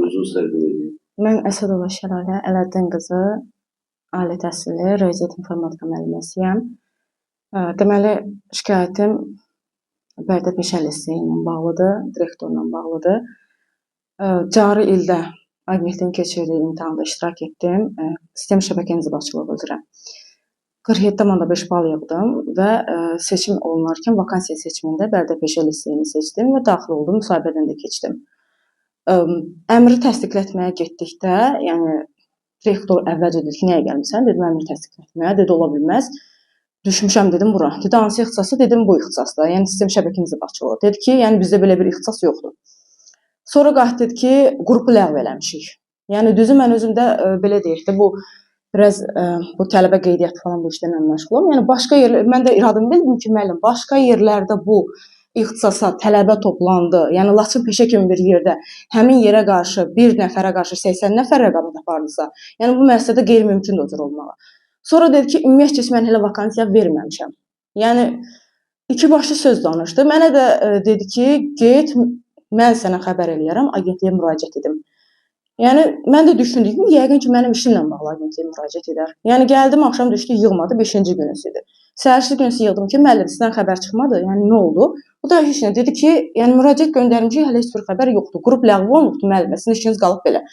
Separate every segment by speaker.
Speaker 1: Buyursunuz Sərgin Bey.
Speaker 2: Mən Əsədova Şəlalə Ələddin qızı, ali təhsilli, riyaziyyat informatika müəlliməsiyəm. Deməli, şikayətim Bərdə Peşə Liseyi ilə bağlıdır, direktorla bağlıdır. Cari ildə agentliyin keçirdiyi imtahanda iştirak etdim. Sistem şəbəkə inzibatçılığı üzrə 47,5 bal yığdım və seçim olunarkən vakansiya seçimində Bərdə Peşə Liseyini seçdim və daxil oldum, müsahibədən də keçdim. Əmri təsdiqlətməyə getdikdə, yəni direktor əvvəlcə dedi ki, nəyə gəlmisən? Dedim, əmri təsdiqlətməyə. Dedi, ola bilməz. Düşmüşəm, dedim, bura. Dedi, hansı ixtisasda? Dedim, bu ixtisasda. Yəni sistem şəbəkə inzibatçılığı. Dedi ki, yəni bizdə belə bir ixtisas yoxdur. Sonra qalxdı dedi ki, qrupu ləğv eləmişik. Yəni düzü mən özümdə belə deyək də, bu biraz bu tələbə qeydiyyatı falan bu işlərlə məşğulam. Yəni başqa yerlər, mən də iradımı bildim ki, müəllim, başqa yerlərdə bu ixtisasa tələbə toplandı. Yəni Laçın peşə kimi bir yerdə həmin yerə qarşı bir nəfərə qarşı 80 nəfər rəqabət apardısa, yəni bu müəssisədə qeyri-mümkündür o cür olmağı. Sonra dedi ki, ümumiyyətcə mən hələ vakansiya verməmişəm. Yəni iki başlı söz danışdı. Mənə də dedi ki, get, mən sənə xəbər eləyərəm, agentliyə müraciət edim. Yəni mən də düşündüm ki, yəqin ki, mənim işimlə bağlı agentliyə müraciət edər. Yəni gəldim, axşam düşdü, yığmadı, 5-ci günüsü idi. Səhərsi günüsü yığdım ki, müəllim, sizdən xəbər çıxmadı. Yəni nə oldu? Bu da heç nə dedi ki, yəni müraciət göndərmişik, hələ heç bir xəbər yoxdur. Qrup ləğv olunubdur, müəllim, sizin işiniz qalıb belə.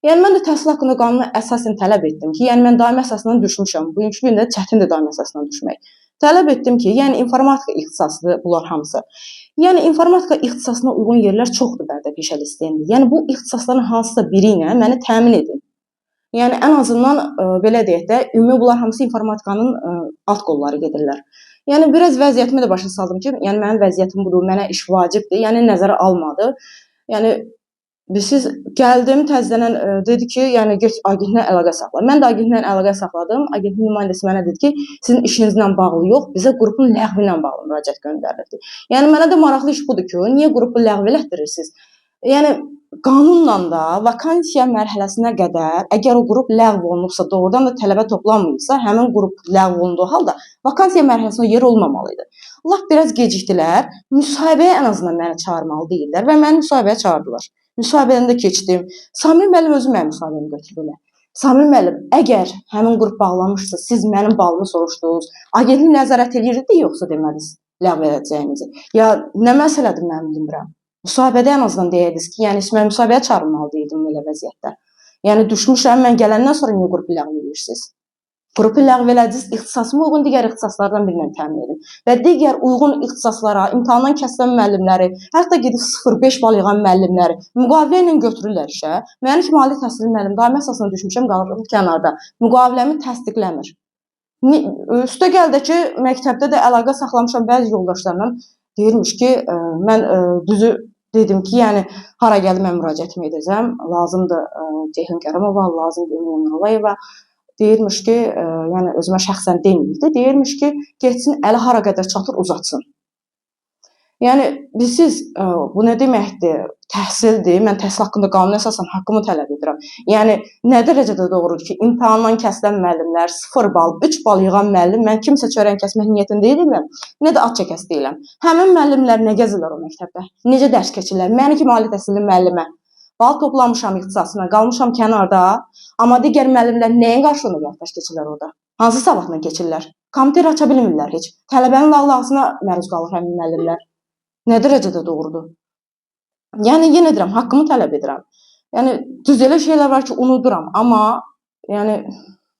Speaker 2: Yəni mən də təhsil haqqında qanuna əsasən tələb etdim ki, yəni mən daimi əsasından düşmüşəm. Bugünkü gündə çətindir daimi əsasından düşmək. Tələb etdim ki, yəni informatika ixtisasıdır bunlar hamısı. Yəni informatika ixtisasına uyğun yerlər çoxdur Bərdə Peşə Liseyində. Yəni bu ixtisasların hansısa biri ilə məni təmin edin. Yəni ən azından belə deyək də, ümumi bunlar hamısı informatikanın alt qolları gedirlər. Yəni biraz vəziyyətimi də başa saldım ki, yəni mənim vəziyyətim budur, mənə iş vacibdir. Yəni nəzərə almadı. Yəni siz gəldim təzədən dedi ki, yəni get agentlə əlaqə saxla. Mən də agentlə əlaqə saxladım. Agentliyin nümayəndəsi mənə dedi ki, sizin işinizlə bağlı yox, bizə qrupun ləğvi ilə bağlı müraciət göndərildi. Yəni mənə də maraqlı iş budur ki, niyə qrupu ləğv elətdirirsiniz? Yəni qanunla da vakansiya mərhələsinə qədər əgər o qrup ləğv olunubsa, doğrudan da tələbə toplanmayıbsa, həmin qrup ləğv olunduğu halda vakansiya mərhələsində yer olmamalı idi. Lap biraz gecikdilər. Müsahibəyə ən azından məni çağırmalı deyirlər və məni müsahibəyə çağırdılar. Müsahibədən də keçdim. Samir müəllim özü mənim müsahibəmi götürdü. Samir müəllim, əgər həmin qrup bağlamışsa, siz mənim balımı soruşdunuz, agentlik nəzarət eləyirdi, yoxsa demədiniz ləğv edəcəyinizi. Ya nə məsələdir mən bilmirəm. Müsahibədə ən azından deyədiniz ki, yəni mən müsahibəyə çağırmalı deyildim belə vəziyyətdə. Yəni düşmüşəm, mən gələndən sonra niyə qrupu ləğv edirsiniz? Qrupu ləğv elədiniz, ixtisasıma uyğun digər ixtisaslardan birindən təmin edin. Və digər uyğun ixtisaslara, imtahandan kəsilən müəllimləri, hətta gedib 0,5 bal yığan müəllimləri müqavilə ilə götürürlər işə. Mənim kimi ali təhsilli müəllim daimi əsasına düşmüşəm, qalıram kənarda. Müqaviləmi təsdiqləmir. Üstəgəl də ki, məktəbdə də əlaqə saxlamışam bəzi yoldaşlarla. Deyirmiş ki, mən düzü dedim ki, yəni hara gəldim mən müraciətimi edəcəm. Lazımdır Ceyhun Kərimova, lazımdır Emine Nuralayeva. Deyirmiş ki, yəni özümə şəxsən deməyibdi, deyirmiş ki, getsin əli hara qədər çatır uzatsın. Yəni siz bu nə deməkdir? Təhsildir. Mən təhsil haqqında qanuna əsasən haqqımı tələb edirəm. Yəni nə dərəcədə doğrudur ki, imtahandan kəsilən müəllimlər 0 bal, 3 bal yığan müəllim, mən kimsə çörəyin kəsmək niyyətində deyiləm, nə də at çəkəsi deyiləm. Həmin müəllimlər nə gəzirlər o məktəbdə? Necə dərs keçirlər? Məni kimi ali təhsilli müəllimə bal toplamışam ixtisasına, qalmışam kənarda, amma digər müəllimlər nəyin qarşılığında gəlib dərs keçirlər orada? Hansı savadla keçirlər? Kompüter aça bilmirlər heç. Tələbənin lağlağısına məruz qalır həmin müəllimlər. Nə dərəcədə doğrudur? Yəni yenə deyirəm, haqqımı tələb edirəm. Yəni düz elə şeylər var ki, unuduram, amma yəni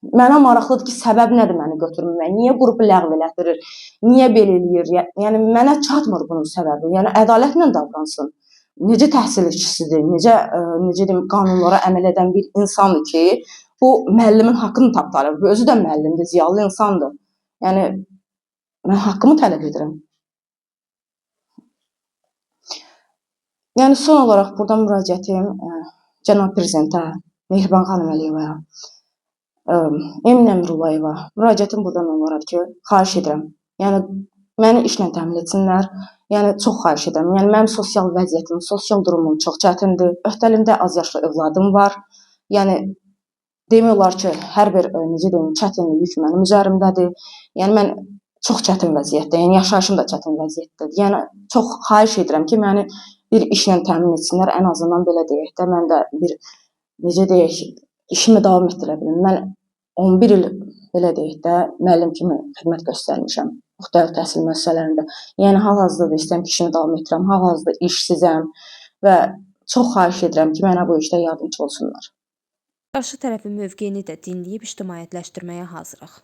Speaker 2: mənə maraqlıdır ki, səbəb nədir məni götürməmək? Niyə qrupu ləğv elətdirir? Niyə belə eləyir? Yəni mənə çatmır bunun səbəbi. Yəni ədalətlə davransın. Necə təhsil işçisidir, necə deyim, qanunlara əməl edən bir insandır ki, bu müəllimin haqqını tapdalar. Özü də müəllimdir, ziyalı insandır. Yəni mən haqqımı tələb edirəm. Yəni son olaraq buradan müraciətim cənab prezidentə, Mehriban xanım Əliyevaya, Emine Nuralayeva, müraciətim buradan olaraq ki, xahiş edirəm. Yəni məni işlə təmin etsinlər. Yəni çox xahiş edirəm. Yəni mənim sosial vəziyyətim, sosial durumum çox çətindir. Öhdəlimdə az yaşlı övladım var. Yəni demək olar ki, hər bir necə deyim, çətinlik yük mənim üzərimdədir. Yəni mən çox çətin vəziyyətdəyəm. Yəni yaşayışım da çətin vəziyyətdədir. Yəni çox xahiş edirəm ki, məni bir işlə təmin etsinlər, ən azından belə deyək də, mən də bir necə deyək, işimi davam etdirə bilim. Mən 11 il belə deyək də, müəllim kimi xidmət göstərmişəm müxtəlif təhsil müəssisələrində. Yəni hal-hazırda istəyirəm ki, işimi davam etdirəm. Hal-hazırda işsizəm və çox xahiş edirəm ki, mənə bu işdə yardımçı olsunlar.
Speaker 1: Qarşı tərəfin mövqeyini də dinləyib ictimaiyyətləşdirməyə hazırıq.